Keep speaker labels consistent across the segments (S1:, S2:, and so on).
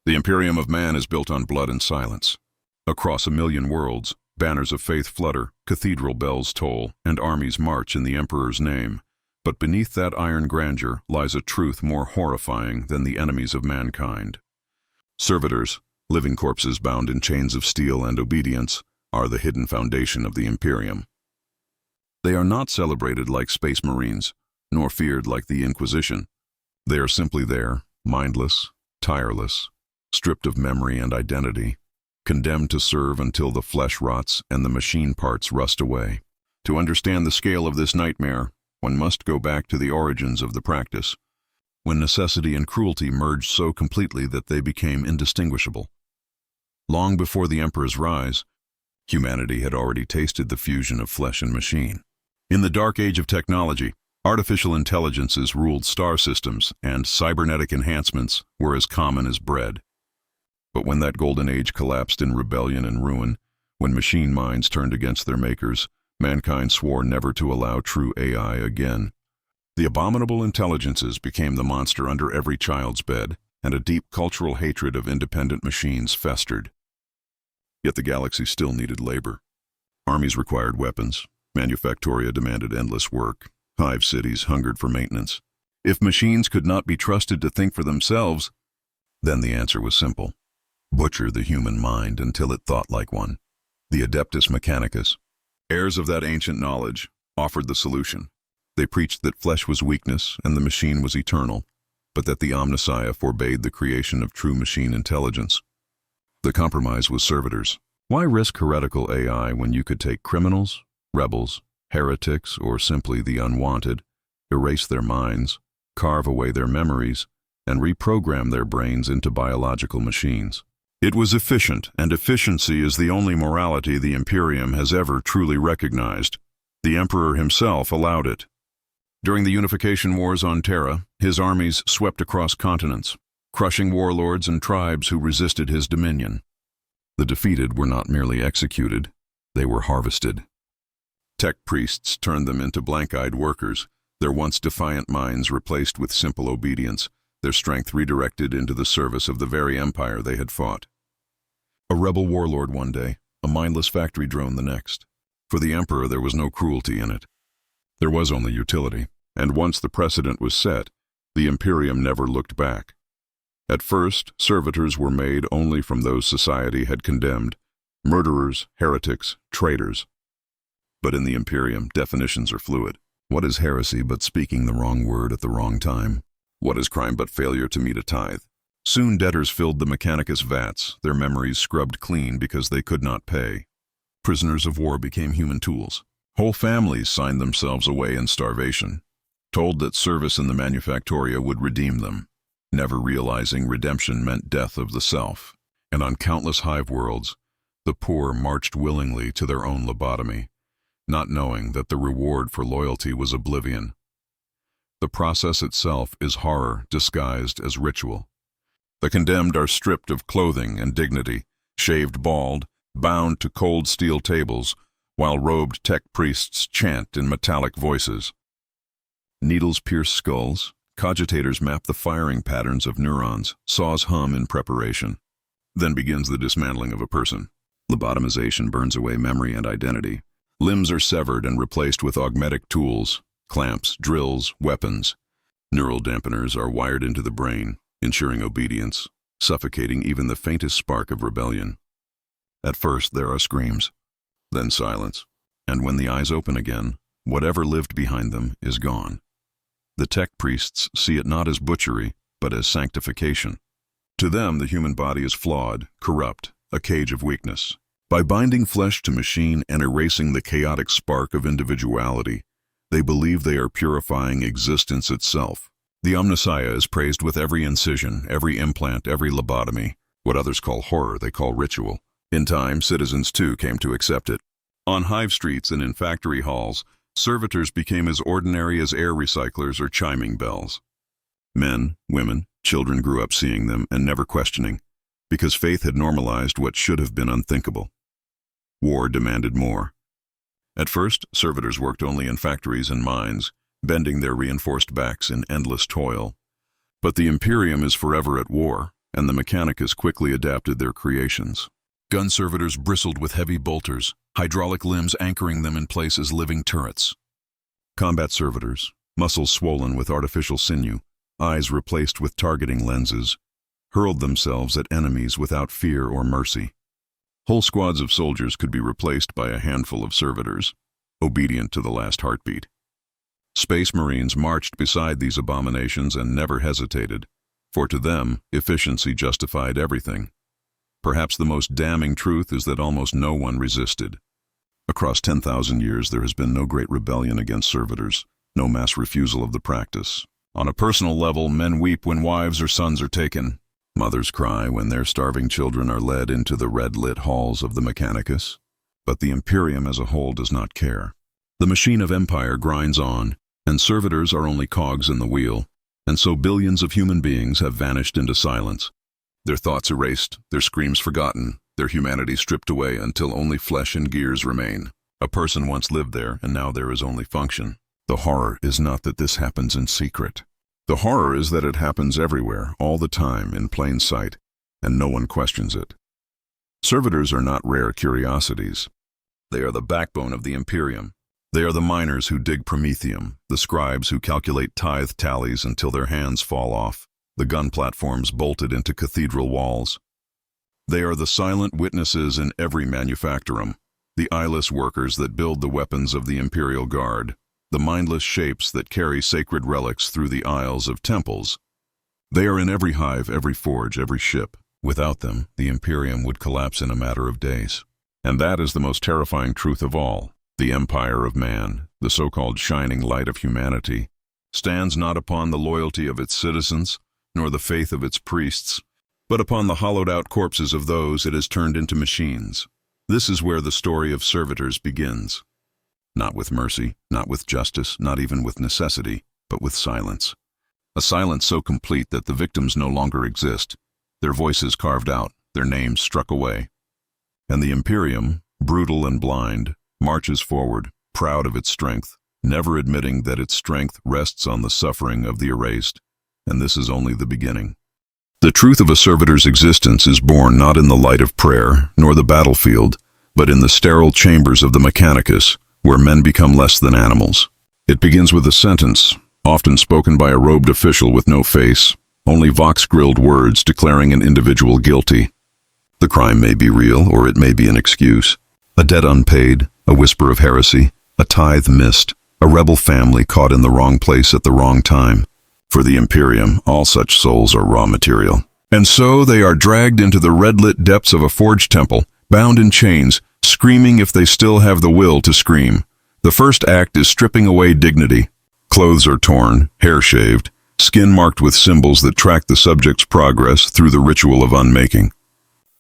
S1: The Imperium of Man is built on blood and silence. Across a million worlds, banners of faith flutter, cathedral bells toll, and armies march in the Emperor's name. But beneath that iron grandeur lies a truth more horrifying than the enemies of mankind. Servitors, living corpses bound in chains of steel and obedience, are the hidden foundation of the Imperium. They are not celebrated like space marines, nor feared like the Inquisition. They are simply there, mindless, tireless, stripped of memory and identity, condemned to serve until the flesh rots and the machine parts rust away. To understand the scale of this nightmare, one must go back to the origins of the practice, when necessity and cruelty merged so completely that they became indistinguishable. Long before the Emperor's rise, humanity had already tasted the fusion of flesh and machine. In the dark age of technology, artificial intelligences ruled star systems, and cybernetic enhancements were as common as bread. But when that golden age collapsed in rebellion and ruin, when machine minds turned against their makers, mankind swore never to allow true AI again. The abominable intelligences became the monster under every child's bed, and a deep cultural hatred of independent machines festered. Yet the galaxy still needed labor. Armies required weapons. Manufactoria demanded endless work. Hive cities hungered for maintenance. If machines could not be trusted to think for themselves, then the answer was simple. Butcher the human mind until it thought like one. The Adeptus Mechanicus, heirs of that ancient knowledge, offered the solution. They preached that flesh was weakness and the machine was eternal, but that the Omnissiah forbade the creation of true machine intelligence. The compromise was servitors. Why risk heretical AI when you could take criminals, rebels, heretics, or simply the unwanted, erase their minds, carve away their memories, and reprogram their brains into biological machines? It was efficient, and efficiency is the only morality the Imperium has ever truly recognized. The Emperor himself allowed it. During the unification wars on Terra, his armies swept across continents, crushing warlords and tribes who resisted his dominion. The defeated were not merely executed, they were harvested. Tech priests turned them into blank-eyed workers, their once defiant minds replaced with simple obedience, their strength redirected into the service of the very empire they had fought. A rebel warlord one day, a mindless factory drone the next. For the Emperor there was no cruelty in it. There was only utility, and once the precedent was set, the Imperium never looked back. At first, servitors were made only from those society had condemned, murderers, heretics, traitors. But in the Imperium, definitions are fluid. What is heresy but speaking the wrong word at the wrong time? What is crime but failure to meet a tithe? Soon debtors filled the Mechanicus vats, their memories scrubbed clean because they could not pay. Prisoners of war became human tools. Whole families signed themselves away in starvation, told that service in the Manufactoria would redeem them, never realizing redemption meant death of the self. And on countless hive worlds, the poor marched willingly to their own lobotomy, not knowing that the reward for loyalty was oblivion. The process itself is horror disguised as ritual. The condemned are stripped of clothing and dignity, shaved bald, bound to cold steel tables, while robed tech priests chant in metallic voices. Needles pierce skulls, cogitators map the firing patterns of neurons, saws hum in preparation. Then begins the dismantling of a person. Lobotomization burns away memory and identity. Limbs are severed and replaced with augmetic tools, clamps, drills, weapons. Neural dampeners are wired into the brain, ensuring obedience, suffocating even the faintest spark of rebellion. At first there are screams, then silence, and when the eyes open again, whatever lived behind them is gone. The tech priests see it not as butchery, but as sanctification. To them, the human body is flawed, corrupt, a cage of weakness. By binding flesh to machine and erasing the chaotic spark of individuality, they believe they are purifying existence itself. The Omnissiah is praised with every incision, every implant, every lobotomy. What others call horror, they call ritual. In time, citizens too came to accept it. On hive streets and in factory halls, servitors became as ordinary as air recyclers or chiming bells. Men, women, children grew up seeing them and never questioning, because faith had normalized what should have been unthinkable. War demanded more. At first, servitors worked only in factories and mines, bending their reinforced backs in endless toil. But the Imperium is forever at war, and the Mechanicus quickly adapted their creations. Gun servitors bristled with heavy bolters, hydraulic limbs anchoring them in place as living turrets. Combat servitors, muscles swollen with artificial sinew, eyes replaced with targeting lenses, hurled themselves at enemies without fear or mercy. Whole squads of soldiers could be replaced by a handful of servitors, obedient to the last heartbeat. Space Marines marched beside these abominations and never hesitated, for to them, efficiency justified everything. Perhaps the most damning truth is that almost no one resisted. Across 10,000 years, there has been no great rebellion against servitors, no mass refusal of the practice. On a personal level, men weep when wives or sons are taken. Mothers cry when their starving children are led into the red-lit halls of the Mechanicus. But the Imperium as a whole does not care. The machine of empire grinds on, and servitors are only cogs in the wheel, and so billions of human beings have vanished into silence. Their thoughts erased, their screams forgotten, their humanity stripped away until only flesh and gears remain. A person once lived there, and now there is only function. The horror is not that this happens in secret. The horror is that it happens everywhere, all the time, in plain sight, and no one questions it. Servitors are not rare curiosities. They are the backbone of the Imperium. They are the miners who dig promethium, the scribes who calculate tithe tallies until their hands fall off, the gun platforms bolted into cathedral walls. They are the silent witnesses in every manufactorum, the eyeless workers that build the weapons of the Imperial Guard, the mindless shapes that carry sacred relics through the aisles of temples. They are in every hive, every forge, every ship. Without them, the Imperium would collapse in a matter of days. And that is the most terrifying truth of all. The empire of man, the so-called shining light of humanity, stands not upon the loyalty of its citizens, nor the faith of its priests, but upon the hollowed-out corpses of those it has turned into machines. This is where the story of servitors begins. Not with mercy, not with justice, not even with necessity, but with silence. A silence so complete that the victims no longer exist, their voices carved out, their names struck away. And the Imperium, brutal and blind, marches forward, proud of its strength, never admitting that its strength rests on the suffering of the erased, and this is only the beginning. The truth of a servitor's existence is born not in the light of prayer, nor the battlefield, but in the sterile chambers of the Mechanicus, where men become less than animals. It begins with a sentence, often spoken by a robed official with no face, only vox-grilled words declaring an individual guilty. The crime may be real, or it may be an excuse. A debt unpaid, a whisper of heresy, a tithe missed, a rebel family caught in the wrong place at the wrong time. For the Imperium, all such souls are raw material. And so they are dragged into the red-lit depths of a forge temple, bound in chains, screaming if they still have the will to scream. The first act is stripping away dignity. Clothes are torn, hair shaved, skin marked with symbols that track the subject's progress through the ritual of unmaking.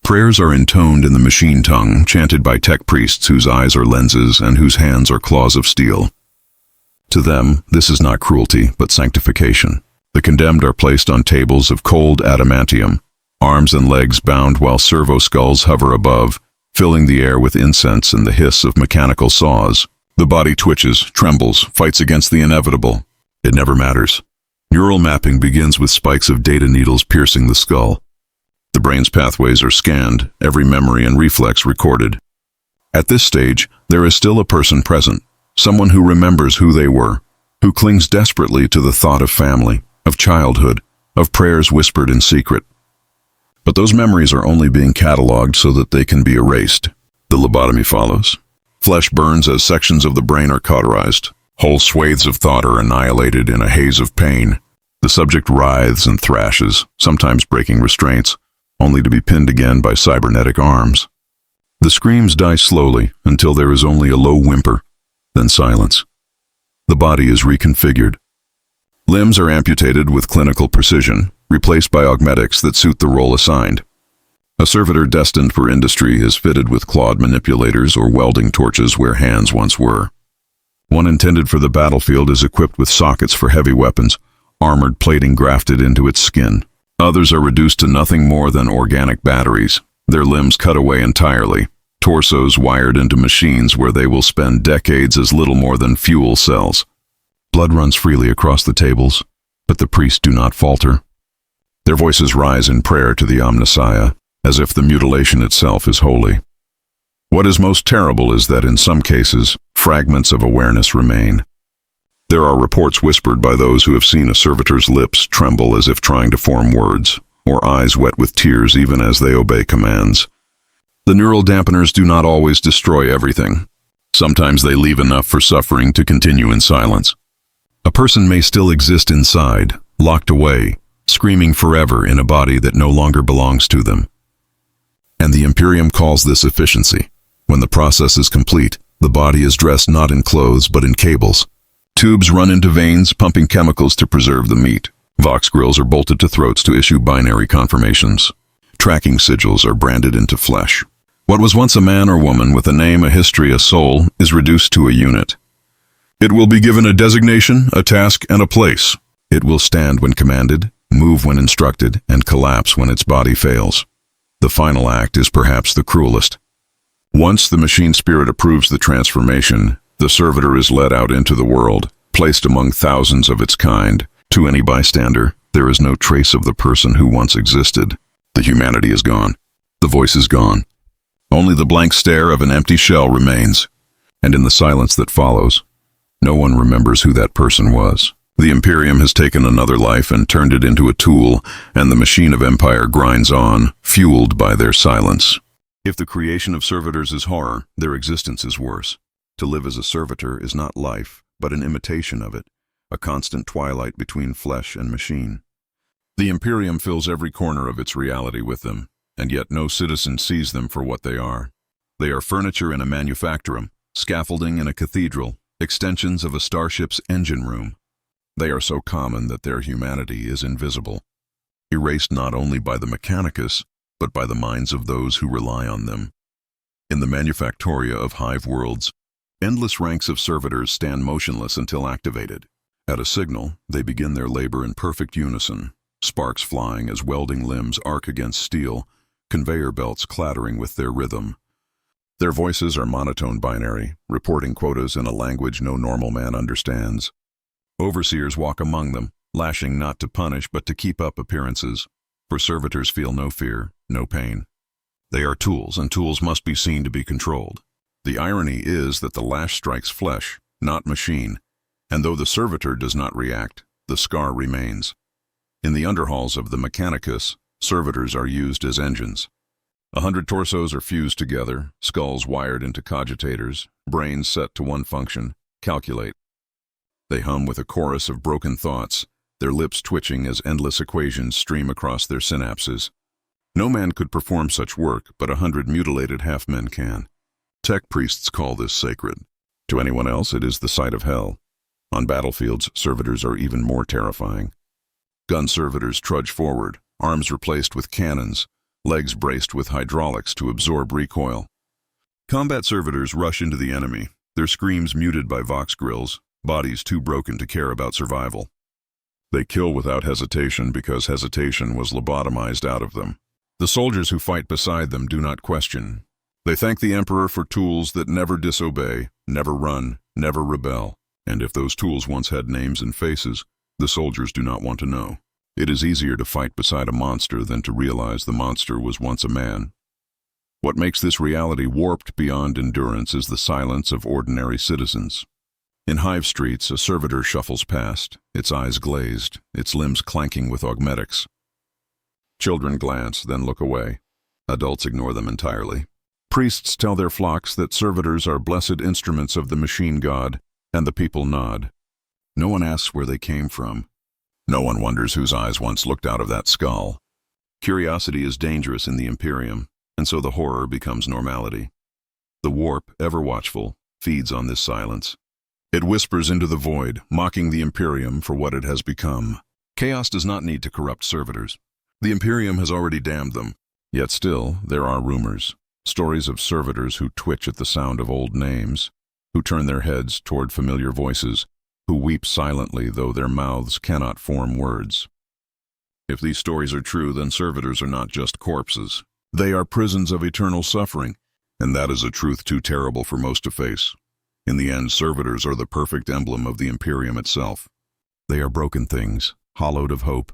S1: Prayers are intoned in the machine tongue, chanted by tech priests whose eyes are lenses and whose hands are claws of steel. To them, this is not cruelty, but sanctification. The condemned are placed on tables of cold adamantium, arms and legs bound while servo skulls hover above, filling the air with incense and the hiss of mechanical saws. The body twitches, trembles, fights against the inevitable. It never matters. Neural mapping begins with spikes of data needles piercing the skull. The brain's pathways are scanned, every memory and reflex recorded. At this stage, there is still a person present, someone who remembers who they were, who clings desperately to the thought of family, of childhood, of prayers whispered in secret. But those memories are only being cataloged so that they can be erased. The lobotomy follows. Flesh burns as sections of the brain are cauterized. Whole swathes of thought are annihilated in a haze of pain. The subject writhes and thrashes, sometimes breaking restraints, only to be pinned again by cybernetic arms. The screams die slowly until there is only a low whimper, then silence. The body is reconfigured. Limbs are amputated with clinical precision, replaced by augmetics that suit the role assigned. A servitor destined for industry is fitted with clawed manipulators or welding torches where hands once were. One intended for the battlefield is equipped with sockets for heavy weapons, armored plating grafted into its skin. Others are reduced to nothing more than organic batteries, their limbs cut away entirely, torsos wired into machines where they will spend decades as little more than fuel cells. Blood runs freely across the tables, but the priests do not falter. Their voices rise in prayer to the Omnissiah, as if the mutilation itself is holy. What is most terrible is that in some cases, fragments of awareness remain. There are reports whispered by those who have seen a servitor's lips tremble as if trying to form words, or eyes wet with tears even as they obey commands. The neural dampeners do not always destroy everything. Sometimes they leave enough for suffering to continue in silence. A person may still exist inside, locked away, screaming forever in a body that no longer belongs to them. And the Imperium calls this efficiency. When the process is complete, the body is dressed not in clothes but in cables. Tubes run into veins, pumping chemicals to preserve the meat. Vox grills are bolted to throats to issue binary confirmations. Tracking sigils are branded into flesh. What was once a man or woman with a name, a history, a soul, is reduced to a unit. It will be given a designation, a task, and a place. It will stand when commanded, move when instructed, and collapse when its body fails. The final act is perhaps the cruelest. Once the machine spirit approves the transformation, the servitor is led out into the world, placed among thousands of its kind. To any bystander, there is no trace of the person who once existed. The humanity is gone. The voice is gone. Only the blank stare of an empty shell remains. And in the silence that follows, no one remembers who that person was. The Imperium has taken another life and turned it into a tool, and the machine of empire grinds on, fueled by their silence. If the creation of servitors is horror, their existence is worse. To live as a servitor is not life, but an imitation of it, a constant twilight between flesh and machine. The Imperium fills every corner of its reality with them, and yet no citizen sees them for what they are. They are furniture in a manufactorum, scaffolding in a cathedral, extensions of a starship's engine room. They are so common that their humanity is invisible, erased not only by the Mechanicus, but by the minds of those who rely on them. In the manufactoria of hive worlds, endless ranks of servitors stand motionless until activated. At a signal, they begin their labor in perfect unison, sparks flying as welding limbs arc against steel, conveyor belts clattering with their rhythm. Their voices are monotone binary, reporting quotas in a language no normal man understands. Overseers walk among them, lashing not to punish but to keep up appearances, for servitors feel no fear, no pain. They are tools, and tools must be seen to be controlled. The irony is that the lash strikes flesh, not machine, and though the servitor does not react, the scar remains. In the underhalls of the Mechanicus, servitors are used as engines. 100 torsos are fused together, skulls wired into cogitators, brains set to one function, calculate. They hum with a chorus of broken thoughts, their lips twitching as endless equations stream across their synapses. No man could perform such work, but 100 mutilated half-men can. Tech priests call this sacred. To anyone else, it is the sight of hell. On battlefields, servitors are even more terrifying. Gun servitors trudge forward, arms replaced with cannons, legs braced with hydraulics to absorb recoil. Combat servitors rush into the enemy, their screams muted by vox grills, bodies too broken to care about survival. They kill without hesitation because hesitation was lobotomized out of them. The soldiers who fight beside them do not question. They thank the Emperor for tools that never disobey, never run, never rebel. And if those tools once had names and faces, the soldiers do not want to know. It is easier to fight beside a monster than to realize the monster was once a man. What makes this reality warped beyond endurance is the silence of ordinary citizens. In hive streets, a servitor shuffles past, its eyes glazed, its limbs clanking with augmetics. Children glance, then look away. Adults ignore them entirely. Priests tell their flocks that servitors are blessed instruments of the machine god, and the people nod. No one asks where they came from. No one wonders whose eyes once looked out of that skull. Curiosity is dangerous in the Imperium, and so the horror becomes normality. The warp, ever watchful, feeds on this silence. It whispers into the void, mocking the Imperium for what it has become. Chaos does not need to corrupt servitors. The Imperium has already damned them. Yet still, there are rumors, stories of servitors who twitch at the sound of old names, who turn their heads toward familiar voices, who weep silently though their mouths cannot form words. If these stories are true, then servitors are not just corpses. They are prisons of eternal suffering, and that is a truth too terrible for most to face. In the end, servitors are the perfect emblem of the Imperium itself. They are broken things, hollowed of hope,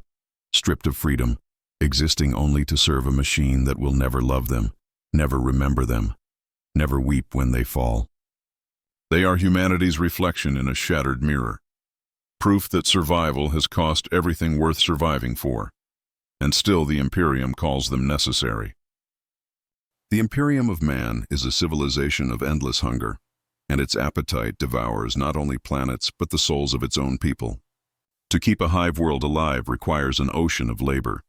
S1: stripped of freedom, existing only to serve a machine that will never love them, never remember them, never weep when they fall. They are humanity's reflection in a shattered mirror, proof that survival has cost everything worth surviving for, and still the Imperium calls them necessary. The Imperium of man is a civilization of endless hunger, and its appetite devours not only planets but the souls of its own people. To keep a hive world alive requires an ocean of labor.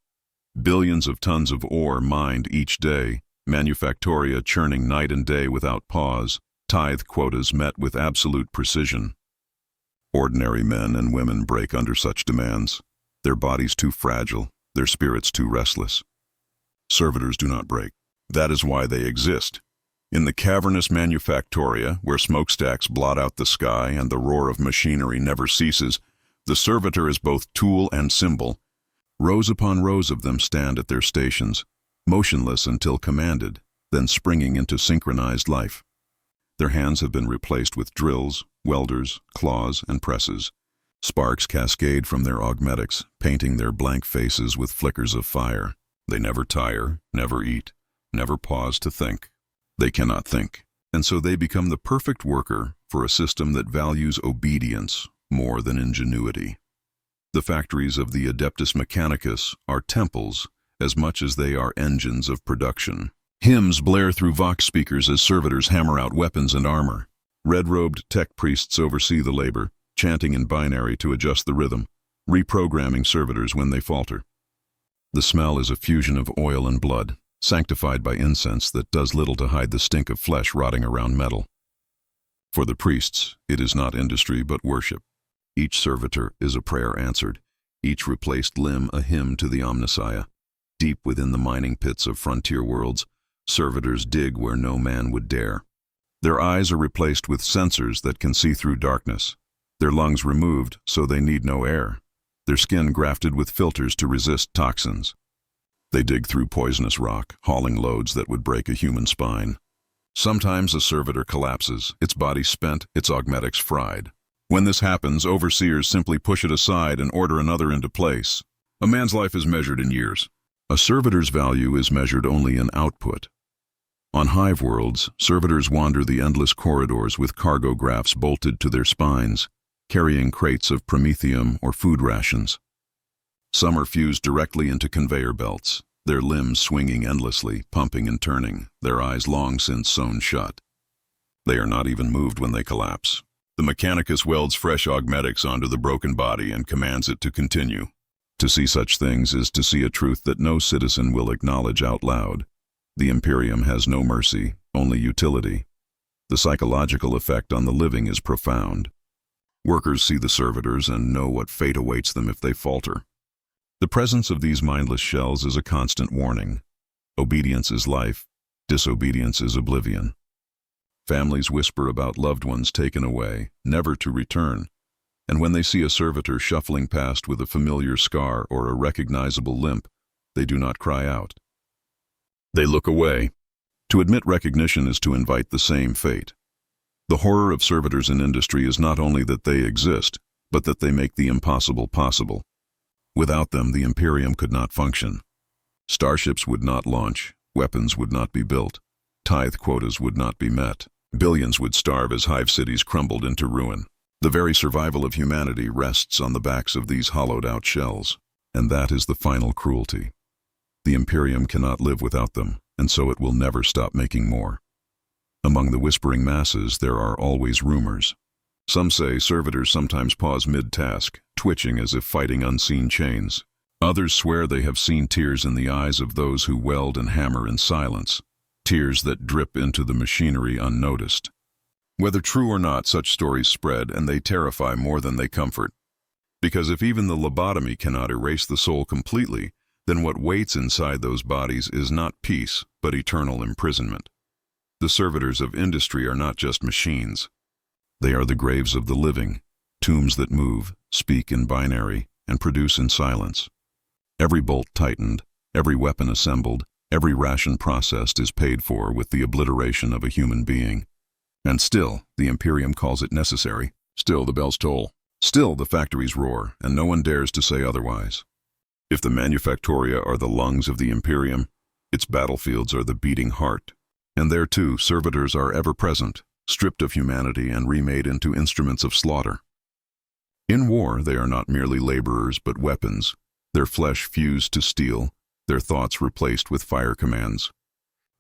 S1: Billions of tons of ore mined each day, manufactoria churning night and day without pause, tithe quotas met with absolute precision. Ordinary men and women break under such demands, their bodies too fragile, their spirits too restless. Servitors do not break. That is why they exist. In the cavernous manufactoria, where smokestacks blot out the sky and the roar of machinery never ceases, the servitor is both tool and symbol. Rows upon rows of them stand at their stations, motionless until commanded, then springing into synchronized life. Their hands have been replaced with drills, welders, claws, and presses. Sparks cascade from their augmetics, painting their blank faces with flickers of fire. They never tire, never eat, never pause to think. They cannot think, and so they become the perfect worker for a system that values obedience more than ingenuity. The factories of the Adeptus Mechanicus are temples as much as they are engines of production. Hymns blare through vox speakers as servitors hammer out weapons and armor. Red-robed tech priests oversee the labor, chanting in binary to adjust the rhythm, reprogramming servitors when they falter. The smell is a fusion of oil and blood, sanctified by incense that does little to hide the stink of flesh rotting around metal. For the priests, it is not industry but worship. Each servitor is a prayer answered, each replaced limb a hymn to the Omnissiah. Deep within the mining pits of frontier worlds, servitors dig where no man would dare. Their eyes are replaced with sensors that can see through darkness. Their lungs removed so they need no air. Their skin grafted with filters to resist toxins. They dig through poisonous rock, hauling loads that would break a human spine. Sometimes a servitor collapses, its body spent, its augmetics fried. When this happens, overseers simply push it aside and order another into place. A man's life is measured in years. A servitor's value is measured only in output. On hive worlds, servitors wander the endless corridors with cargo graphs bolted to their spines, carrying crates of promethium or food rations. Some are fused directly into conveyor belts, their limbs swinging endlessly, pumping and turning, their eyes long since sewn shut. They are not even moved when they collapse. The Mechanicus welds fresh augmetics onto the broken body and commands it to continue. To see such things is to see a truth that no citizen will acknowledge out loud. The Imperium has no mercy, only utility. The psychological effect on the living is profound. Workers see the servitors and know what fate awaits them if they falter. The presence of these mindless shells is a constant warning. Obedience is life, disobedience is oblivion. Families whisper about loved ones taken away, never to return, and when they see a servitor shuffling past with a familiar scar or a recognizable limp, they do not cry out. They look away. To admit recognition is to invite the same fate. The horror of servitors in industry is not only that they exist, but that they make the impossible possible. Without them, the Imperium could not function. Starships would not launch, weapons would not be built, tithe quotas would not be met, billions would starve as hive cities crumbled into ruin. The very survival of humanity rests on the backs of these hollowed-out shells, and that is the final cruelty. The Imperium cannot live without them, and so it will never stop making more. Among the whispering masses, there are always rumors. Some say servitors sometimes pause mid-task, twitching as if fighting unseen chains. Others swear they have seen tears in the eyes of those who weld and hammer in silence, tears that drip into the machinery unnoticed. Whether true or not, such stories spread, and they terrify more than they comfort. Because if even the lobotomy cannot erase the soul completely, then what waits inside those bodies is not peace, but eternal imprisonment. The servitors of industry are not just machines. They are the graves of the living, tombs that move, speak in binary, and produce in silence. Every bolt tightened, every weapon assembled, every ration processed is paid for with the obliteration of a human being. And still, the Imperium calls it necessary. Still the bells toll. Still the factories roar, and no one dares to say otherwise. If the manufactoria are the lungs of the Imperium, its battlefields are the beating heart. And there too, servitors are ever present, stripped of humanity and remade into instruments of slaughter. In war, they are not merely laborers but weapons, their flesh fused to steel, their thoughts replaced with fire commands.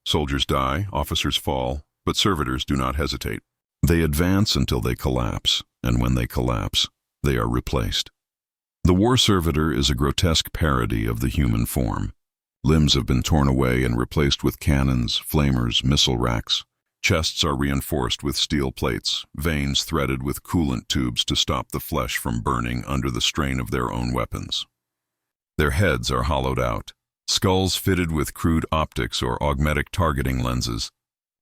S1: Soldiers die, officers fall, but servitors do not hesitate. They advance until they collapse, and when they collapse, they are replaced. The war servitor is a grotesque parody of the human form. Limbs have been torn away and replaced with cannons, flamers, missile racks. Chests are reinforced with steel plates, veins threaded with coolant tubes to stop the flesh from burning under the strain of their own weapons. Their heads are hollowed out, skulls fitted with crude optics or augmetic targeting lenses.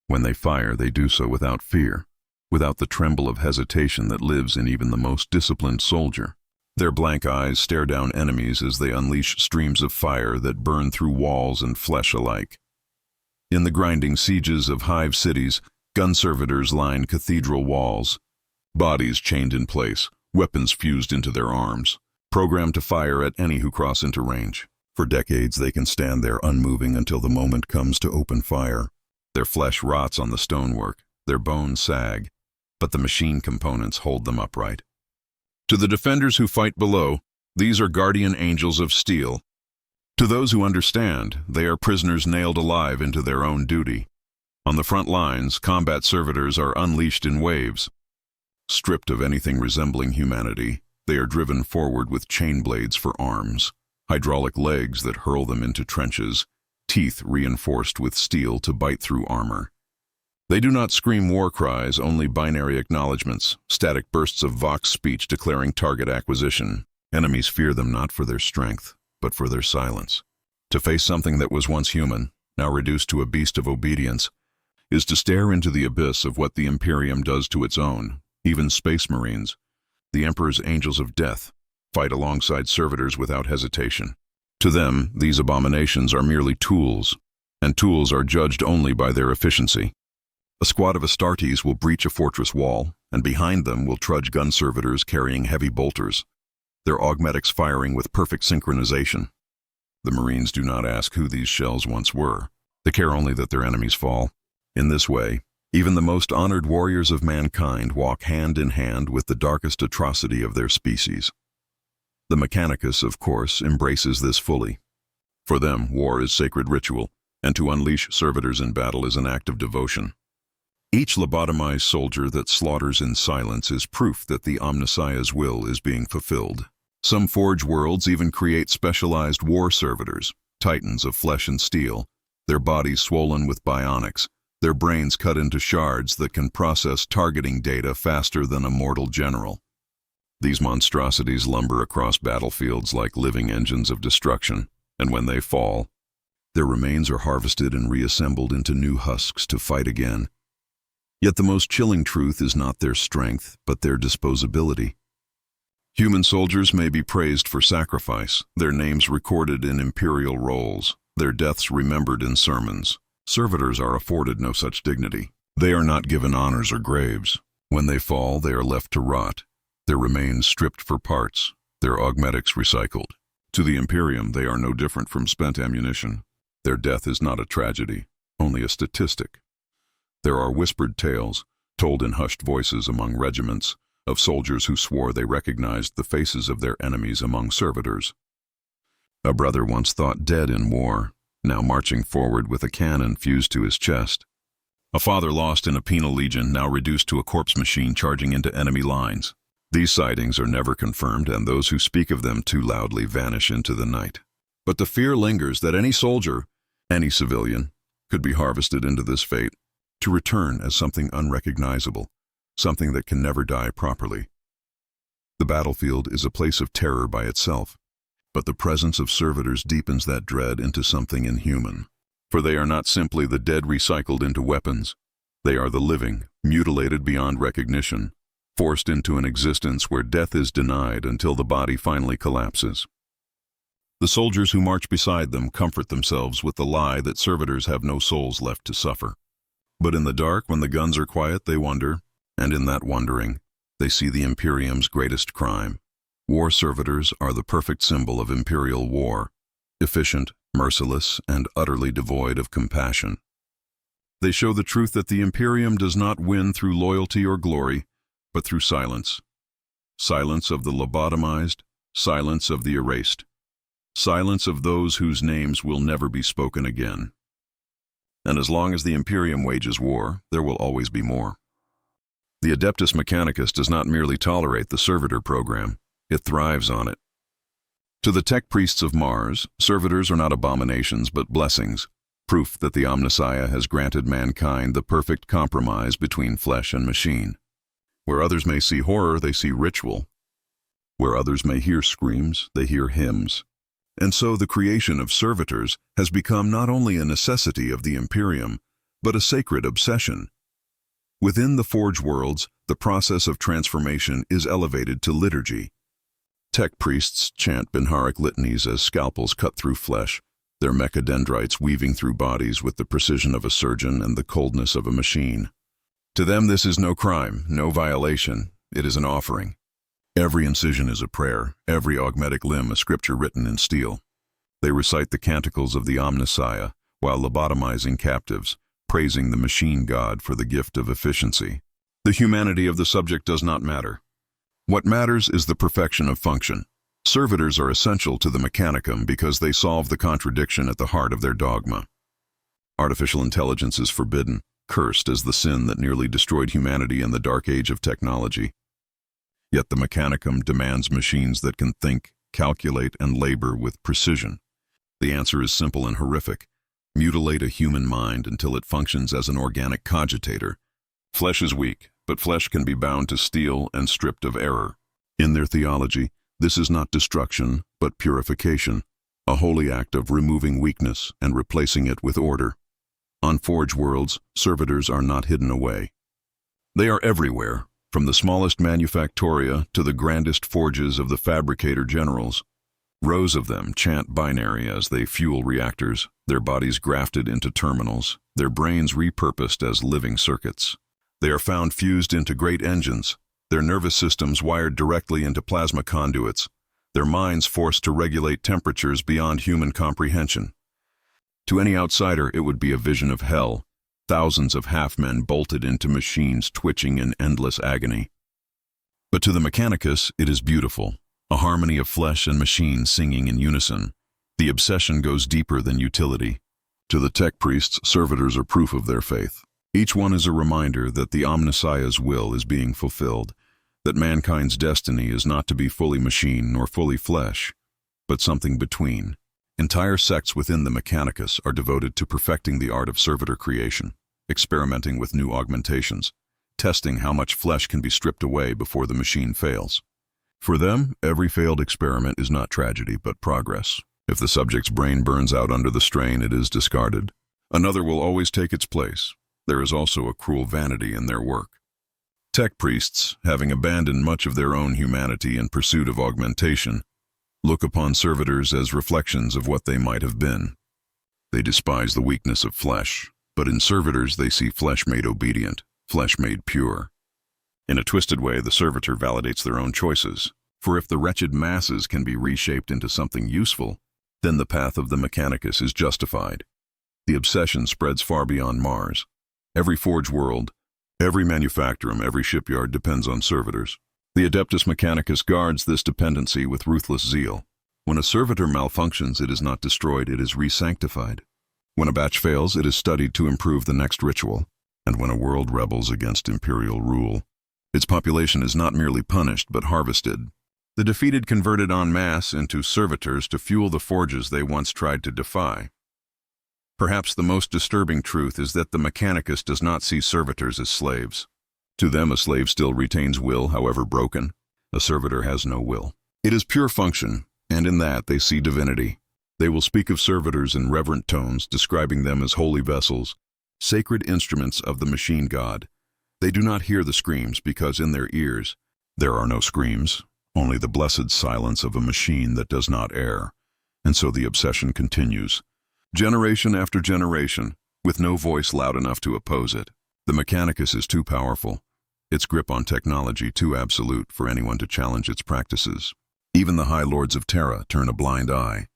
S1: When they fire, they do so without fear, without the tremble of hesitation that lives in even the most disciplined soldier. Their blank eyes stare down enemies as they unleash streams of fire that burn through walls and flesh alike. In the grinding sieges of hive cities, gun servitors line cathedral walls, bodies chained in place, weapons fused into their arms, programmed to fire at any who cross into range. For decades they can stand there unmoving until the moment comes to open fire. Their flesh rots on the stonework, their bones sag, but the machine components hold them upright. To the defenders who fight below, these are guardian angels of steel. To those who understand, they are prisoners nailed alive into their own duty. On the front lines, combat servitors are unleashed in waves. Stripped of anything resembling humanity, they are driven forward with chain blades for arms, hydraulic legs that hurl them into trenches, teeth reinforced with steel to bite through armor. They do not scream war cries, only binary acknowledgments, static bursts of Vox speech declaring target acquisition. Enemies fear them not for their strength, but for their silence. To face something that was once human, now reduced to a beast of obedience, is to stare into the abyss of what the Imperium does to its own. Even space marines, the Emperor's angels of death, fight alongside servitors without hesitation. To them, these abominations are merely tools, and tools are judged only by their efficiency. A squad of Astartes will breach a fortress wall, and behind them will trudge gun servitors carrying heavy bolters, their augmetics firing with perfect synchronization. The Marines do not ask who these shells once were. They care only that their enemies fall. In this way, even the most honored warriors of mankind walk hand in hand with the darkest atrocity of their species. The Mechanicus, of course, embraces this fully. For them, war is sacred ritual, and to unleash servitors in battle is an act of devotion. Each lobotomized soldier that slaughters in silence is proof that the Omnissiah's will is being fulfilled. Some forge worlds even create specialized war servitors, titans of flesh and steel, their bodies swollen with bionics, their brains cut into shards that can process targeting data faster than a mortal general. These monstrosities lumber across battlefields like living engines of destruction, and when they fall, their remains are harvested and reassembled into new husks to fight again. Yet the most chilling truth is not their strength, but their disposability. Human soldiers may be praised for sacrifice, their names recorded in imperial rolls, their deaths remembered in sermons. Servitors are afforded no such dignity. They are not given honors or graves. When they fall, they are left to rot, their remains stripped for parts, their augmetics recycled. To the Imperium, they are no different from spent ammunition. Their death is not a tragedy, only a statistic. There are whispered tales, told in hushed voices among regiments, of soldiers who swore they recognized the faces of their enemies among servitors. A brother once thought dead in war, now marching forward with a cannon fused to his chest. A father lost in a penal legion, now reduced to a corpse machine charging into enemy lines. These sightings are never confirmed, and those who speak of them too loudly vanish into the night. But the fear lingers that any soldier, any civilian, could be harvested into this fate, to return as something unrecognizable, something that can never die properly. The battlefield is a place of terror by itself, but the presence of servitors deepens that dread into something inhuman. For they are not simply the dead recycled into weapons. They are the living, mutilated beyond recognition, forced into an existence where death is denied until the body finally collapses. The soldiers who march beside them comfort themselves with the lie that servitors have no souls left to suffer. But in the dark, when the guns are quiet, they wonder, and in that wondering, they see the Imperium's greatest crime, War servitors are the perfect symbol of imperial war, efficient, merciless, and utterly devoid of compassion. They show the truth that the Imperium does not win through loyalty or glory, but through silence. Silence of the lobotomized, silence of the erased, silence of those whose names will never be spoken again. And as long as the Imperium wages war, there will always be more. The Adeptus Mechanicus does not merely tolerate the servitor program, it thrives on it. To the tech priests of Mars, servitors are not abominations but blessings, proof that the Omnissiah has granted mankind the perfect compromise between flesh and machine. Where others may see horror, they see ritual. Where others may hear screams, they hear hymns. And so the creation of servitors has become not only a necessity of the Imperium, but a sacred obsession. Within the Forge worlds, the process of transformation is elevated to liturgy. Tech priests chant Binharic litanies as scalpels cut through flesh, their mechadendrites weaving through bodies with the precision of a surgeon and the coldness of a machine. To them this is no crime, no violation, it is an offering. Every incision is a prayer, every augmetic limb a scripture written in steel. They recite the canticles of the Omnissiah while lobotomizing captives, praising the machine god for the gift of efficiency. The humanity of the subject does not matter. What matters is the perfection of function. Servitors are essential to the Mechanicum because they solve the contradiction at the heart of their dogma. Artificial intelligence is forbidden, cursed as the sin that nearly destroyed humanity in the dark age of technology. Yet the Mechanicum demands machines that can think, calculate, and labor with precision. The answer is simple and horrific. Mutilate a human mind until it functions as an organic cogitator. Flesh is weak, but flesh can be bound to steel and stripped of error. In their theology, this is not destruction, but purification, a holy act of removing weakness and replacing it with order. On Forge worlds, servitors are not hidden away. They are everywhere, from the smallest manufactoria to the grandest forges of the fabricator generals. Rows of them chant binary as they fuel reactors, their bodies grafted into terminals, their brains repurposed as living circuits. They are found fused into great engines, their nervous systems wired directly into plasma conduits, their minds forced to regulate temperatures beyond human comprehension. To any outsider, it would be a vision of hell, thousands of half-men bolted into machines twitching in endless agony. But to the Mechanicus, it is beautiful, a harmony of flesh and machine singing in unison. The obsession goes deeper than utility. To the tech priests, servitors are proof of their faith. Each one is a reminder that the Omnissiah's will is being fulfilled, that mankind's destiny is not to be fully machine nor fully flesh, but something between. Entire sects within the Mechanicus are devoted to perfecting the art of servitor creation, experimenting with new augmentations, testing how much flesh can be stripped away before the machine fails. For them, every failed experiment is not tragedy, but progress. If the subject's brain burns out under the strain, it is discarded. Another will always take its place. There is also a cruel vanity in their work. Tech priests, having abandoned much of their own humanity in pursuit of augmentation, look upon servitors as reflections of what they might have been. They despise the weakness of flesh, but in servitors they see flesh made obedient, flesh made pure. In a twisted way, the servitor validates their own choices, for if the wretched masses can be reshaped into something useful, then the path of the Mechanicus is justified. The obsession spreads far beyond Mars. Every Forge world, every manufactorum, every shipyard depends on servitors. The Adeptus Mechanicus guards this dependency with ruthless zeal. When a servitor malfunctions, it is not destroyed, it is re-sanctified. When a batch fails, it is studied to improve the next ritual. And when a world rebels against imperial rule, its population is not merely punished, but harvested. The defeated converted en masse into servitors to fuel the forges they once tried to defy. Perhaps the most disturbing truth is that the Mechanicus does not see servitors as slaves. To them, a slave still retains will, however broken. A servitor has no will. It is pure function, and in that they see divinity. They will speak of servitors in reverent tones, describing them as holy vessels, sacred instruments of the machine god. They do not hear the screams because in their ears there are no screams, only the blessed silence of a machine that does not err. And so the obsession continues, generation after generation, with no voice loud enough to oppose it. The Mechanicus is too powerful, its grip on technology too absolute for anyone to challenge its practices. Even the High Lords of Terra turn a blind eye,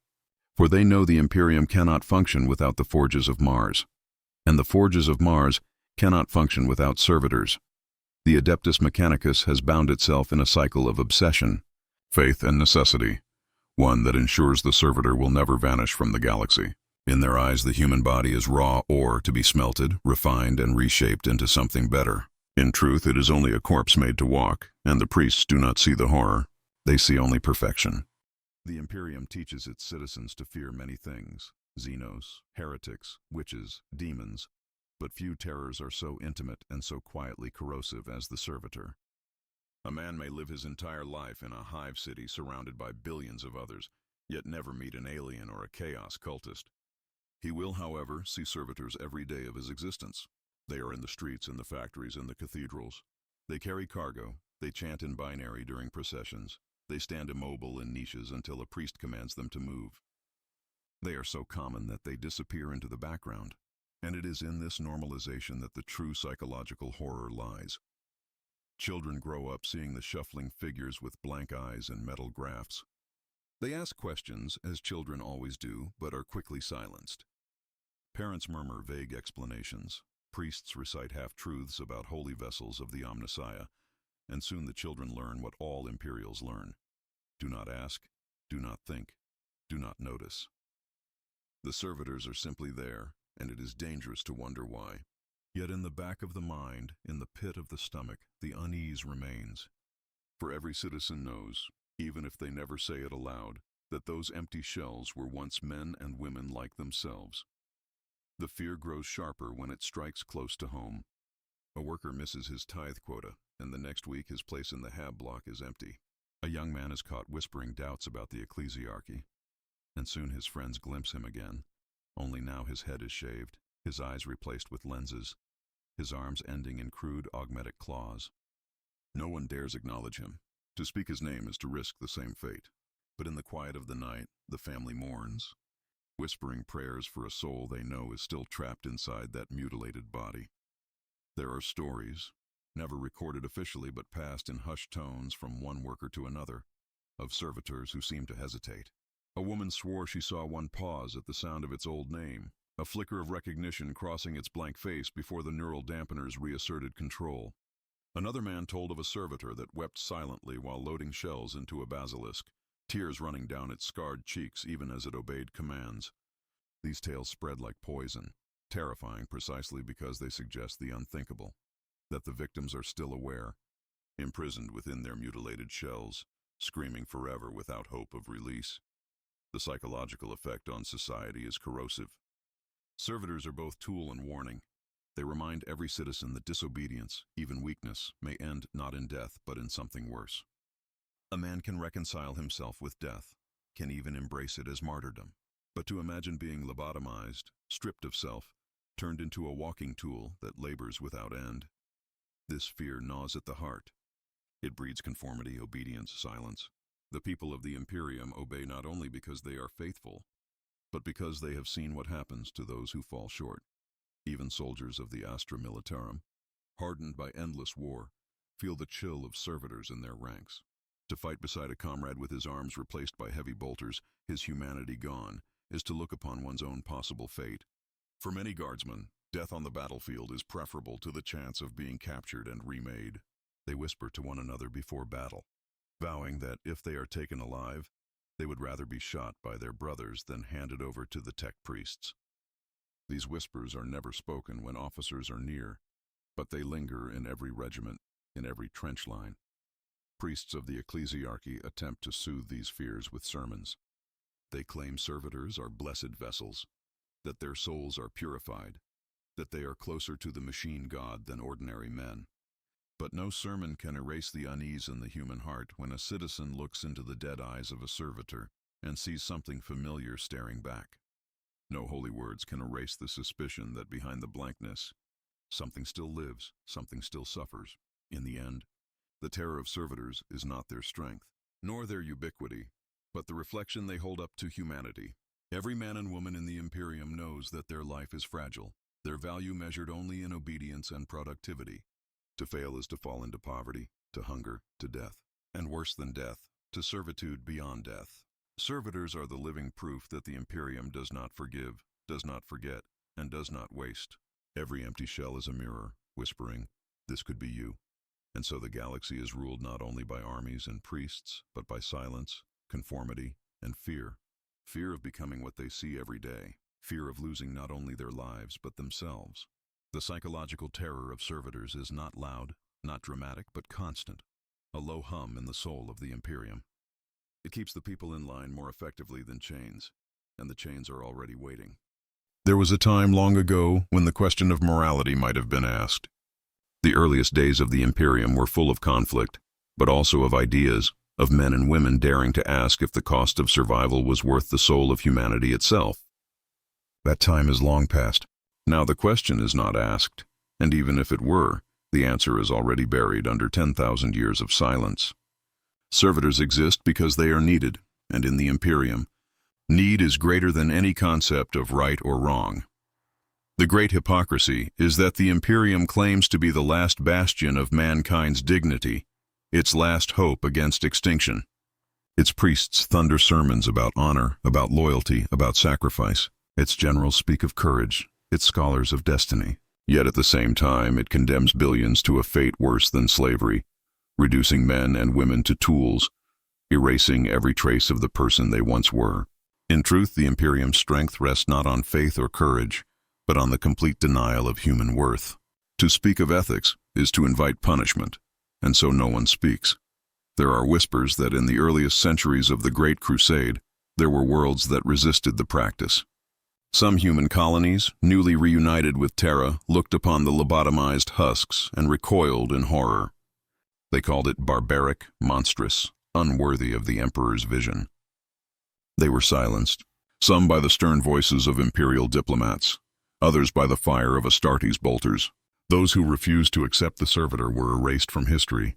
S1: for they know the Imperium cannot function without the Forges of Mars, and the Forges of Mars cannot function without servitors. The Adeptus Mechanicus has bound itself in a cycle of obsession, faith, and necessity, one that ensures the servitor will never vanish from the galaxy. In their eyes, the human body is raw ore to be smelted, refined, and reshaped into something better. In truth, it is only a corpse made to walk, and the priests do not see the horror. They see only perfection. The Imperium teaches its citizens to fear many things: Xenos, heretics, witches, demons, but few terrors are so intimate and so quietly corrosive as the servitor. A man may live his entire life in a hive city surrounded by billions of others, yet never meet an alien or a chaos cultist. He will, however, see servitors every day of his existence. They are in the streets, in the factories, in the cathedrals. They carry cargo. They chant in binary during processions. They stand immobile in niches until a priest commands them to move. They are so common that they disappear into the background, and it is in this normalization that the true psychological horror lies. Children grow up seeing the shuffling figures with blank eyes and metal grafts. They ask questions, as children always do, but are quickly silenced. Parents murmur vague explanations. Priests recite half-truths about holy vessels of the Omnissiah, and soon the children learn what all Imperials learn. Do not ask, do not think, do not notice. The servitors are simply there, and it is dangerous to wonder why. Yet in the back of the mind, in the pit of the stomach, the unease remains. For every citizen knows, even if they never say it aloud, that those empty shells were once men and women like themselves. The fear grows sharper when it strikes close to home. A worker misses his tithe quota, and the next week his place in the hab block is empty. A young man is caught whispering doubts about the ecclesiarchy, and soon his friends glimpse him again, only now his head is shaved, his eyes replaced with lenses, his arms ending in crude augmetic claws. No one dares acknowledge him. To speak his name is to risk the same fate. But in the quiet of the night, the family mourns, whispering prayers for a soul they know is still trapped inside that mutilated body. There are stories, never recorded officially but passed in hushed tones from one worker to another, of servitors who seemed to hesitate. A woman swore she saw one pause at the sound of its old name, a flicker of recognition crossing its blank face before the neural dampeners reasserted control. Another man told of a servitor that wept silently while loading shells into a basilisk, tears running down its scarred cheeks even as it obeyed commands. These tales spread like poison, terrifying precisely because they suggest the unthinkable, that the victims are still aware, imprisoned within their mutilated shells, screaming forever without hope of release. The psychological effect on society is corrosive. Servitors are both tool and warning. They remind every citizen that disobedience, even weakness, may end not in death but in something worse. A man can reconcile himself with death, can even embrace it as martyrdom. But to imagine being lobotomized, stripped of self, turned into a walking tool that labors without end, this fear gnaws at the heart. It breeds conformity, obedience, silence. The people of the Imperium obey not only because they are faithful, but because they have seen what happens to those who fall short. Even soldiers of the Astra Militarum, hardened by endless war, feel the chill of servitors in their ranks. To fight beside a comrade with his arms replaced by heavy bolters, his humanity gone, is to look upon one's own possible fate. For many guardsmen, death on the battlefield is preferable to the chance of being captured and remade. They whisper to one another before battle, vowing that if they are taken alive, they would rather be shot by their brothers than handed over to the tech priests. These whispers are never spoken when officers are near, but they linger in every regiment, in every trench line. Priests of the ecclesiarchy attempt to soothe these fears with sermons. They claim servitors are blessed vessels, that their souls are purified, that they are closer to the machine god than ordinary men. But no sermon can erase the unease in the human heart when a citizen looks into the dead eyes of a servitor and sees something familiar staring back. No holy words can erase the suspicion that behind the blankness, something still lives, something still suffers. In the end, the terror of servitors is not their strength, nor their ubiquity, but the reflection they hold up to humanity. Every man and woman in the Imperium knows that their life is fragile, their value measured only in obedience and productivity. To fail is to fall into poverty, to hunger, to death. And worse than death, to servitude beyond death. Servitors are the living proof that the Imperium does not forgive, does not forget, and does not waste. Every empty shell is a mirror, whispering, "This could be you." And so the galaxy is ruled not only by armies and priests, but by silence, conformity, and fear. Fear of becoming what they see every day. Fear of losing not only their lives, but themselves. The psychological terror of servitors is not loud, not dramatic, but constant. A low hum in the soul of the Imperium. It keeps the people in line more effectively than chains, and the chains are already waiting. There was a time long ago when the question of morality might have been asked. The earliest days of the Imperium were full of conflict, but also of ideas, of men and women daring to ask if the cost of survival was worth the soul of humanity itself. That time is long past. Now the question is not asked, and even if it were, the answer is already buried under 10,000 years of silence. Servitors exist because they are needed, and in the Imperium, need is greater than any concept of right or wrong. The great hypocrisy is that the Imperium claims to be the last bastion of mankind's dignity, its last hope against extinction. Its priests thunder sermons about honor, about loyalty, about sacrifice. Its generals speak of courage, its scholars of destiny. Yet at the same time, it condemns billions to a fate worse than slavery, reducing men and women to tools, erasing every trace of the person they once were. In truth, the Imperium's strength rests not on faith or courage, but on the complete denial of human worth. To speak of ethics is to invite punishment, and so no one speaks. There are whispers that in the earliest centuries of the Great Crusade, there were worlds that resisted the practice. Some human colonies, newly reunited with Terra, looked upon the lobotomized husks and recoiled in horror. They called it barbaric, monstrous, unworthy of the Emperor's vision. They were silenced, some by the stern voices of imperial diplomats, others by the fire of Astartes bolters. Those who refused to accept the servitor were erased from history.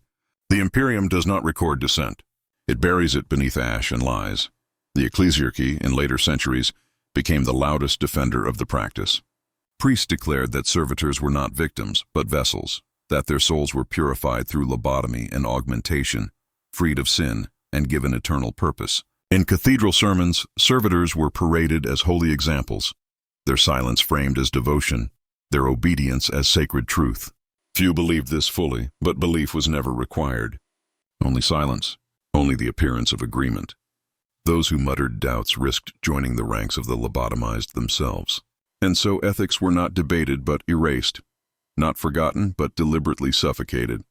S1: The Imperium does not record dissent. It buries it beneath ash and lies. The ecclesiarchy, in later centuries, became the loudest defender of the practice. Priests declared that servitors were not victims, but vessels, that their souls were purified through lobotomy and augmentation, freed of sin, and given eternal purpose. In cathedral sermons, servitors were paraded as holy examples, their silence framed as devotion, their obedience as sacred truth. Few believed this fully, but belief was never required. Only silence, only the appearance of agreement. Those who muttered doubts risked joining the ranks of the lobotomized themselves. And so ethics were not debated but erased, not forgotten but deliberately suffocated.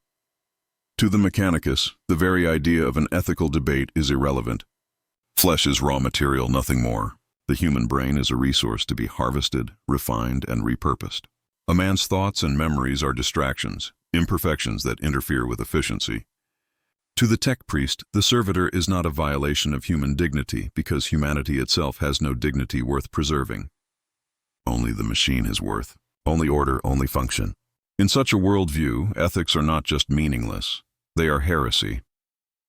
S1: To the mechanicus, the very idea of an ethical debate is irrelevant. Flesh is raw material, nothing more. The human brain is a resource to be harvested, refined, and repurposed. A man's thoughts and memories are distractions, imperfections that interfere with efficiency. To the tech priest, the servitor is not a violation of human dignity because humanity itself has no dignity worth preserving. Only the machine has worth, only order, only function. In such a worldview, ethics are not just meaningless, they are heresy.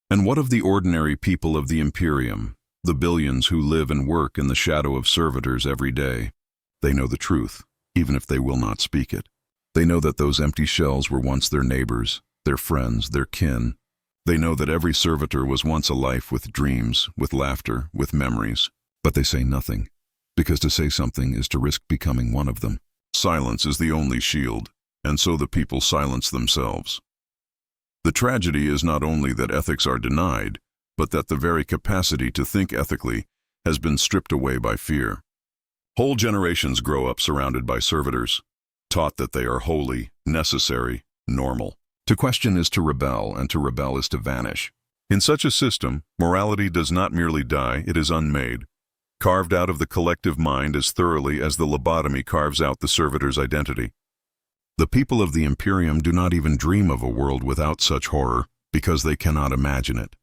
S1: And what of the ordinary people of the Imperium, the billions who live and work in the shadow of servitors every day? They know the truth, even if they will not speak it. They know that those empty shells were once their neighbors, their friends, their kin. They know that every servitor was once a life with dreams, with laughter, with memories. But they say nothing, because to say something is to risk becoming one of them. Silence is the only shield, and so the people silence themselves. The tragedy is not only that ethics are denied, but that the very capacity to think ethically has been stripped away by fear. Whole generations grow up surrounded by servitors, taught that they are holy, necessary, normal. To question is to rebel, and to rebel is to vanish. In such a system, morality does not merely die, it is unmade, carved out of the collective mind as thoroughly as the lobotomy carves out the servitor's identity. The people of the Imperium do not even dream of a world without such horror, because they cannot imagine it.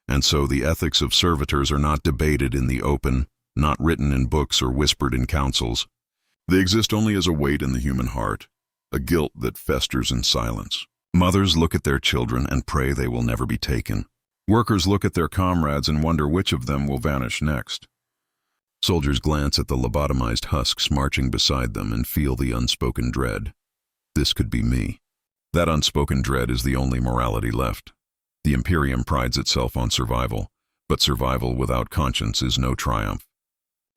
S1: And so the ethics of servitors are not debated in the open, not written in books or whispered in councils. They exist only as a weight in the human heart, a guilt that festers in silence. Mothers look at their children and pray they will never be taken. Workers look at their comrades and wonder which of them will vanish next. Soldiers glance at the lobotomized husks marching beside them and feel the unspoken dread. This could be me. That unspoken dread is the only morality left. The Imperium prides itself on survival, but survival without conscience is no triumph.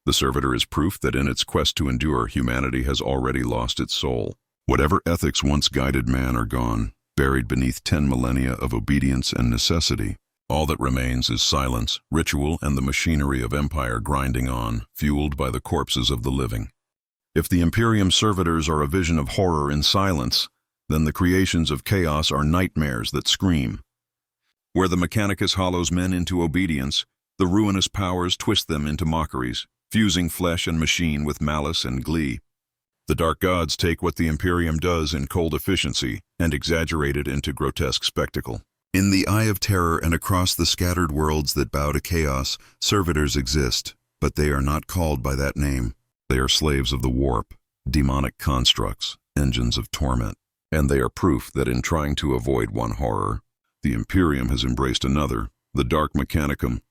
S1: The servitor is proof that in its quest to endure, humanity has already lost its soul. Whatever ethics once guided man are gone, buried beneath 10 millennia of obedience and necessity. All that remains is silence, ritual, and the machinery of empire grinding on, fueled by the corpses of the living. If the Imperium servitors are a vision of horror in silence, then the creations of chaos are nightmares that scream. Where the Mechanicus hollows men into obedience, the ruinous powers twist them into mockeries, fusing flesh and machine with malice and glee. The dark gods take what the Imperium does in cold efficiency and exaggerate it into grotesque spectacle. In the eye of terror and across the scattered worlds that bow to chaos, servitors exist, but they are not called by that name. They are slaves of the warp, demonic constructs, engines of torment, and they are proof that in trying to avoid one horror, the Imperium has embraced another, the Dark Mechanicum.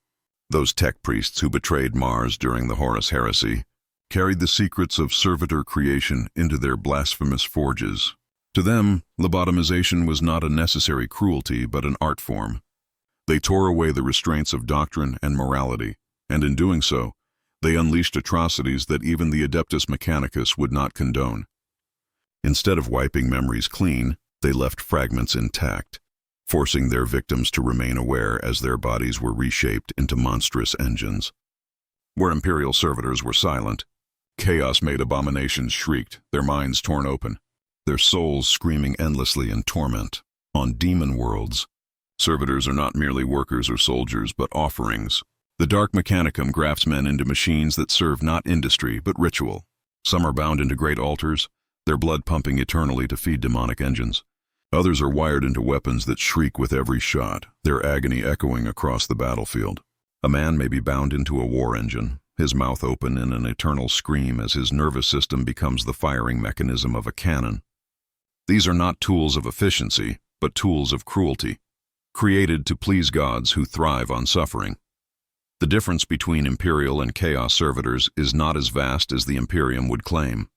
S1: Those tech priests who betrayed Mars during the Horus Heresy carried the secrets of servitor creation into their blasphemous forges. To them, lobotomization was not a necessary cruelty but an art form. They tore away the restraints of doctrine and morality, and in doing so, they unleashed atrocities that even the Adeptus Mechanicus would not condone. Instead of wiping memories clean, they left fragments intact, forcing their victims to remain aware as their bodies were reshaped into monstrous engines. Where Imperial servitors were silent, chaos-made abominations shrieked, their minds torn open, their souls screaming endlessly in torment. On demon worlds, servitors are not merely workers or soldiers, but offerings. The Dark Mechanicum grafts men into machines that serve not industry, but ritual. Some are bound into great altars, their blood pumping eternally to feed demonic engines. Others are wired into weapons that shriek with every shot, their agony echoing across the battlefield. A man may be bound into a war engine, his mouth open in an eternal scream as his nervous system becomes the firing mechanism of a cannon. These are not tools of efficiency, but tools of cruelty, created to please gods who thrive on suffering. The difference between Imperial and Chaos servitors is not as vast as the Imperium would claim.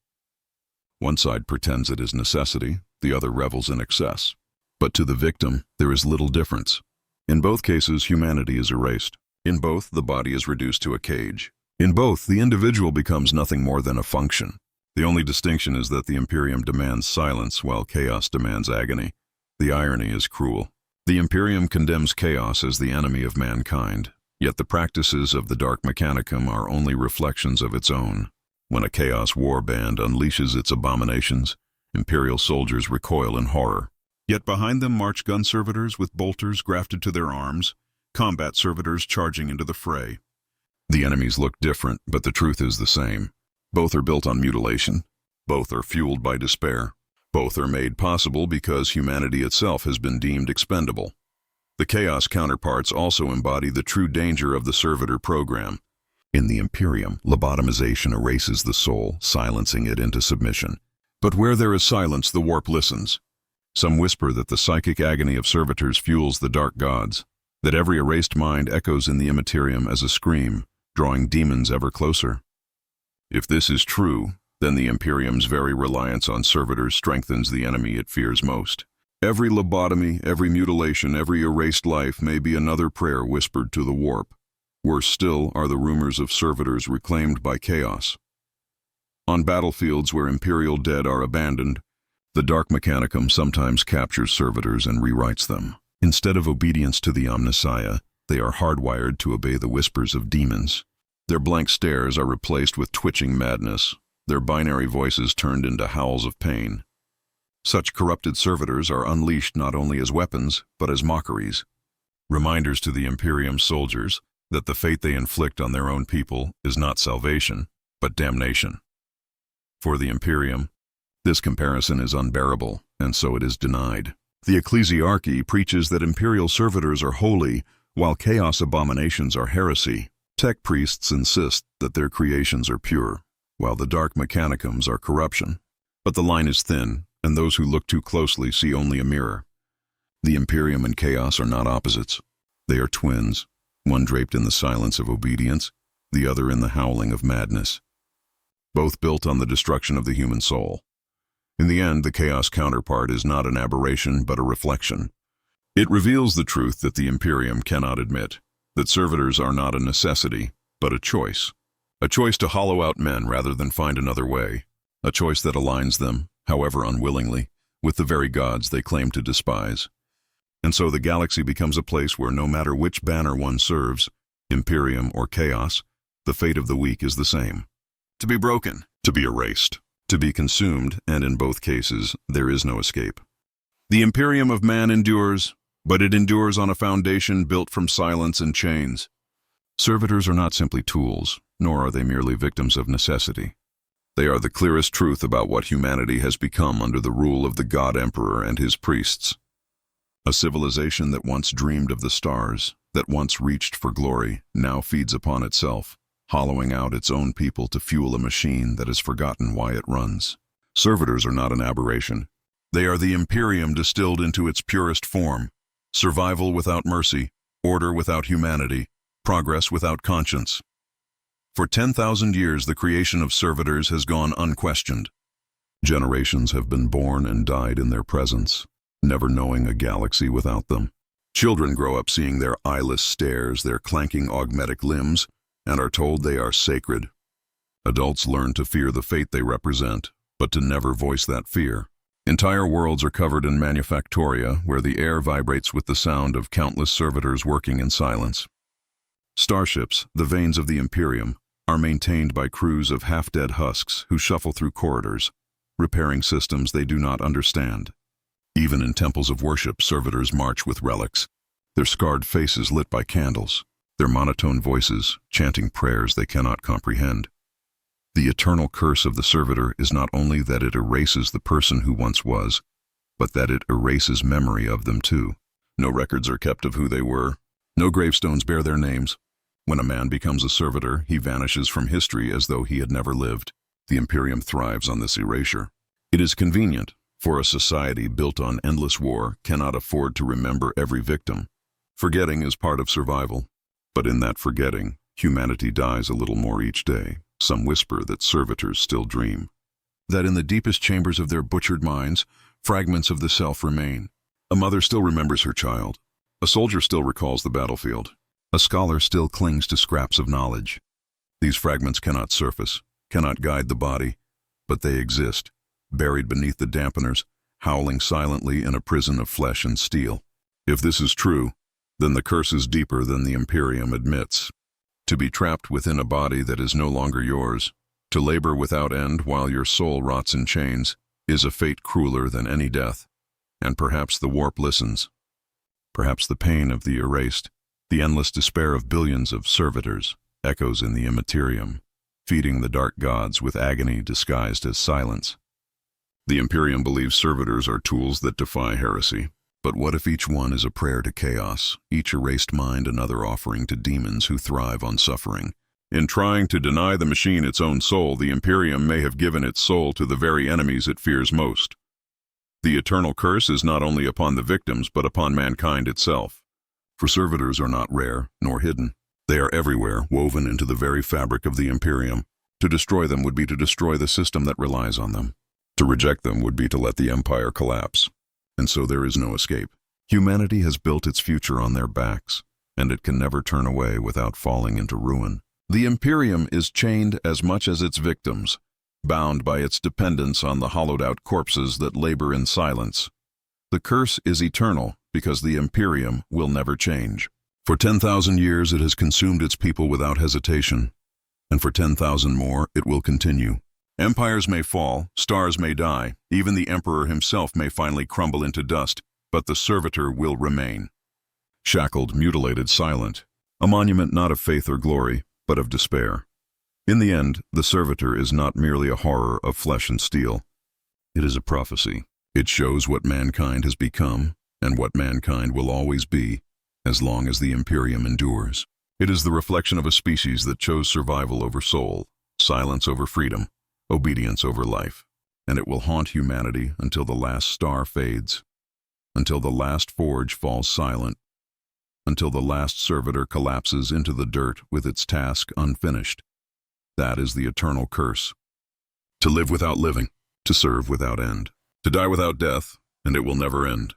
S1: One side pretends it is necessity, the other revels in excess. But to the victim, there is little difference. In both cases, humanity is erased. In both, the body is reduced to a cage. In both, the individual becomes nothing more than a function. The only distinction is that the Imperium demands silence while Chaos demands agony. The irony is cruel. The Imperium condemns Chaos as the enemy of mankind, yet the practices of the Dark Mechanicum are only reflections of its own. When a Chaos war band unleashes its abominations, Imperial soldiers recoil in horror. Yet behind them march gun servitors with bolters grafted to their arms, combat servitors charging into the fray. The enemies look different, but the truth is the same. Both are built on mutilation. Both are fueled by despair. Both are made possible because humanity itself has been deemed expendable. The Chaos counterparts also embody the true danger of the servitor program. In the Imperium, lobotomization erases the soul, silencing it into submission. But where there is silence, the warp listens. Some whisper that the psychic agony of servitors fuels the dark gods, that every erased mind echoes in the immaterium as a scream, drawing demons ever closer. If this is true, then the Imperium's very reliance on servitors strengthens the enemy it fears most. Every lobotomy, every mutilation, every erased life may be another prayer whispered to the warp. Worse still are the rumors of servitors reclaimed by Chaos. On battlefields where Imperial dead are abandoned, the Dark Mechanicum sometimes captures servitors and rewrites them. Instead of obedience to the Omnissiah, they are hardwired to obey the whispers of demons. Their blank stares are replaced with twitching madness, their binary voices turned into howls of pain. Such corrupted servitors are unleashed not only as weapons, but as mockeries. Reminders to the Imperium soldiers that the fate they inflict on their own people is not salvation, but damnation. For the Imperium, this comparison is unbearable, and so it is denied. The Ecclesiarchy preaches that Imperial servitors are holy, while Chaos abominations are heresy. Tech priests insist that their creations are pure, while the Dark Mechanicums are corruption. But the line is thin, and those who look too closely see only a mirror. The Imperium and Chaos are not opposites. They are twins, one draped in the silence of obedience, the other in the howling of madness. Both built on the destruction of the human soul. In the end, the Chaos counterpart is not an aberration, but a reflection. It reveals the truth that the Imperium cannot admit, that servitors are not a necessity, but a choice. A choice to hollow out men rather than find another way. A choice that aligns them, however unwillingly, with the very gods they claim to despise. And so the galaxy becomes a place where no matter which banner one serves, Imperium or Chaos, the fate of the weak is the same. To be broken, to be erased, to be consumed, and in both cases, there is no escape. The Imperium of man endures, but it endures on a foundation built from silence and chains. Servitors are not simply tools, nor are they merely victims of necessity. They are the clearest truth about what humanity has become under the rule of the God Emperor and his priests. A civilization that once dreamed of the stars, that once reached for glory, now feeds upon itself, hollowing out its own people to fuel a machine that has forgotten why it runs. Servitors are not an aberration. They are the Imperium distilled into its purest form. Survival without mercy, order without humanity, progress without conscience. For 10,000 years, the creation of servitors has gone unquestioned. Generations have been born and died in their presence, never knowing a galaxy without them. Children grow up seeing their eyeless stares, their clanking augmetic limbs, and are told they are sacred. Adults learn to fear the fate they represent, but to never voice that fear. Entire worlds are covered in manufactoria, where the air vibrates with the sound of countless servitors working in silence. Starships, the veins of the Imperium, are maintained by crews of half-dead husks who shuffle through corridors, repairing systems they do not understand. Even in temples of worship, servitors march with relics, their scarred faces lit by candles, their monotone voices chanting prayers they cannot comprehend. The eternal curse of the servitor is not only that it erases the person who once was, but that it erases memory of them too. No records are kept of who they were. No gravestones bear their names. When a man becomes a servitor, he vanishes from history as though he had never lived. The Imperium thrives on this erasure. It is convenient, for a society built on endless war cannot afford to remember every victim. Forgetting is part of survival. But in that forgetting, humanity dies a little more each day. Some whisper that servitors still dream, that in the deepest chambers of their butchered minds, fragments of the self remain. A mother still remembers her child. A soldier still recalls the battlefield. A scholar still clings to scraps of knowledge. These fragments cannot surface, cannot guide the body, but they exist, buried beneath the dampeners, howling silently in a prison of flesh and steel. If this is true, then the curse is deeper than the Imperium admits. To be trapped within a body that is no longer yours, to labor without end while your soul rots in chains, is a fate crueler than any death. And perhaps the warp listens. Perhaps the pain of the erased, the endless despair of billions of servitors, echoes in the immaterium, feeding the dark gods with agony disguised as silence. The Imperium believes servitors are tools that defy heresy. But what if each one is a prayer to chaos, each erased mind another offering to demons who thrive on suffering? In trying to deny the machine its own soul, the Imperium may have given its soul to the very enemies it fears most. The eternal curse is not only upon the victims, but upon mankind itself. For servitors are not rare, nor hidden. They are everywhere, woven into the very fabric of the Imperium. To destroy them would be to destroy the system that relies on them. To reject them would be to let the empire collapse. And so there is no escape. Humanity has built its future on their backs, and it can never turn away without falling into ruin. The Imperium is chained as much as its victims, bound by its dependence on the hollowed-out corpses that labor in silence. The curse is eternal because the Imperium will never change. For 10,000 years it has consumed its people without hesitation, and for 10,000 more it will continue. Empires may fall, stars may die, even the Emperor himself may finally crumble into dust, but the servitor will remain. Shackled, mutilated, silent, a monument not of faith or glory, but of despair. In the end, the servitor is not merely a horror of flesh and steel. It is a prophecy. It shows what mankind has become, and what mankind will always be, as long as the Imperium endures. It is the reflection of a species that chose survival over soul, silence over freedom, obedience over life, and it will haunt humanity until the last star fades, until the last forge falls silent, until the last servitor collapses into the dirt with its task unfinished. That is the eternal curse. To live without living, to serve without end, to die without death, and it will never end.